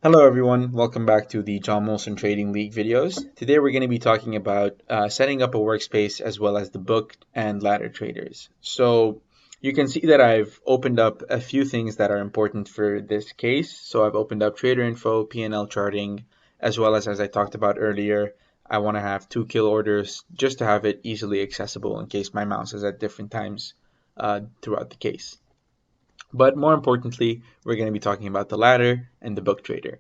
Hello everyone, welcome back to the John Molson Trading League videos. Today we're going to be talking about setting up a workspace as well as the book and ladder traders. So you can see that I've opened up a few things that are important for this case. So I've opened up trader info, P&L charting, as well as I talked about earlier, I want to have 2 kill orders just to have it easily accessible in case my mouse is at different times throughout the case. But more importantly, we're going to be talking about the ladder and the book trader.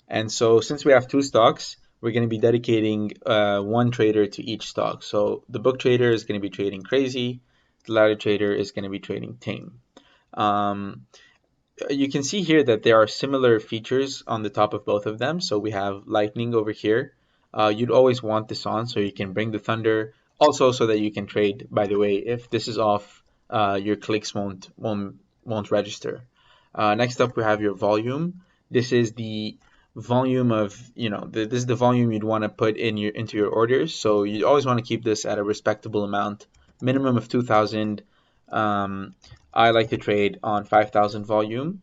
And so since we have two stocks, we're going to be dedicating one trader to each stock. So the book trader is going to be trading crazy. The ladder trader is going to be trading tame. Um, you can see here that there are similar features on the top of both of them. So we have lightning over here. You'd always want this on so you can bring the thunder. Also so that you can trade, by the way, if this is off, your clicks won't register. Next up, we have your volume. This is the volume of, this is the volume you'd want to put into your orders. So you always want to keep this at a respectable amount, minimum of 2,000. I like to trade on 5,000 volume.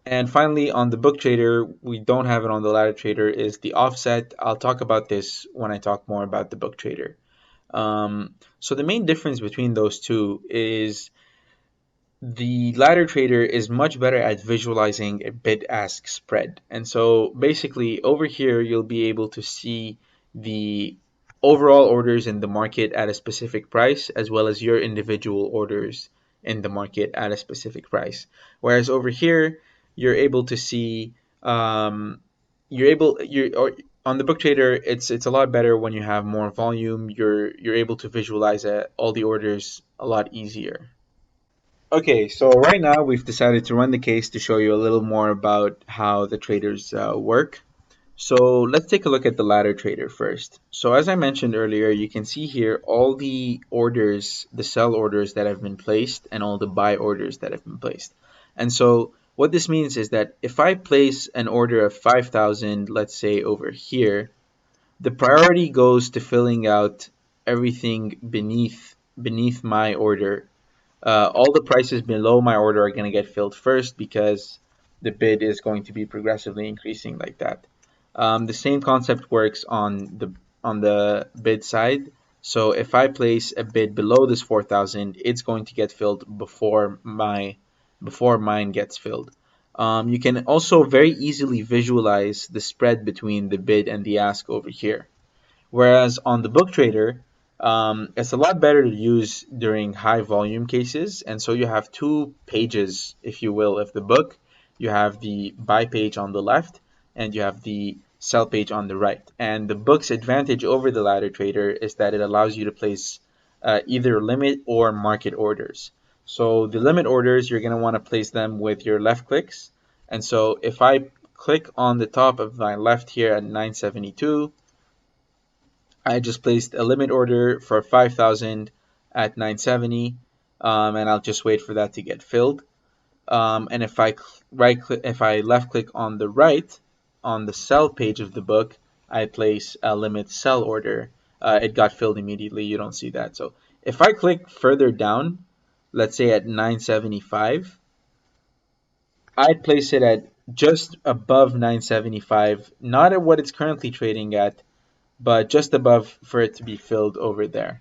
And finally, on the book trader, we don't have it on the ladder trader, is the offset. I'll talk about this when I talk more about the book trader. So the main difference between those two is the ladder trader is much better at visualizing a bid-ask spread. And so basically over here, you'll be able to see the overall orders in the market at a specific price, as well as your individual orders in the market at a specific price. Whereas over here, you're able to see, on the book trader, it's a lot better when you have more volume. You're able to visualize all the orders a lot easier. Okay, so right now we've decided to run the case to show you a little more about how the traders work. So let's take a look at the ladder trader first. So as I mentioned earlier, you can see here all the orders, the sell orders that have been placed and all the buy orders that have been placed. And so what this means is that if I place an order of 5,000, let's say over here, the priority goes to filling out everything beneath my order. All the prices below my order are going to get filled first because the bid is going to be progressively increasing like that. The same concept works on the bid side. So if I place a bid below this 4,000, it's going to get filled before mine gets filled. You can also very easily visualize the spread between the bid and the ask over here. Whereas on the book trader, it's a lot better to use during high volume cases. And so you have two pages, if you will, of the book. You have the buy page on the left and you have the sell page on the right. And the book's advantage over the ladder trader is that it allows you to place either limit or market orders. So the limit orders, you're going to want to place them with your left clicks. And so if I click on the top of my left here at 972, I just placed a limit order for 5,000 at 970, and I'll just wait for that to get filled. And if I left click on the right, on the sell page of the book, I place a limit sell order. It got filled immediately. You don't see that. So if I click further down, let's say at 975, I'd place it at just above 975, not at what it's currently trading at, but just above for it to be filled over there.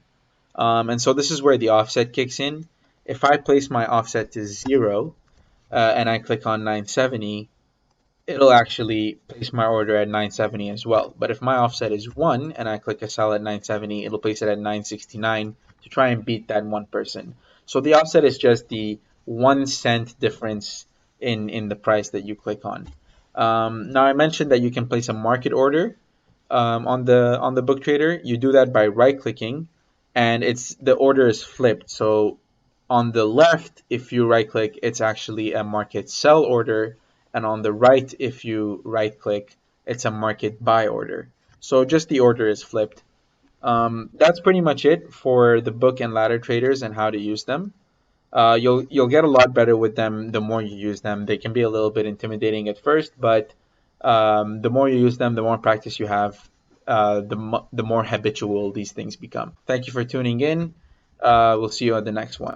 And so this is where the offset kicks in. If I place my offset to 0 and I click on 970, it'll actually place my order at 970 as well. But if my offset is 1 and I click a sell at 970, it'll place it at 969 to try and beat that 1%. So the offset is just the 1 cent difference in the price that you click on. Now I mentioned that you can place a market order on the book trader. You do that by right clicking, and the order is flipped. So on the left, if you right click, it's actually a market sell order, and on the right, if you right click, it's a market buy order. So just the order is flipped. That's pretty much it for the book and ladder traders and how to use them. You'll get a lot better with them the more you use them. They can be a little bit intimidating at first, but the more you use them, the more practice you have, the more habitual these things become. Thank you for tuning in. We'll see you on the next one.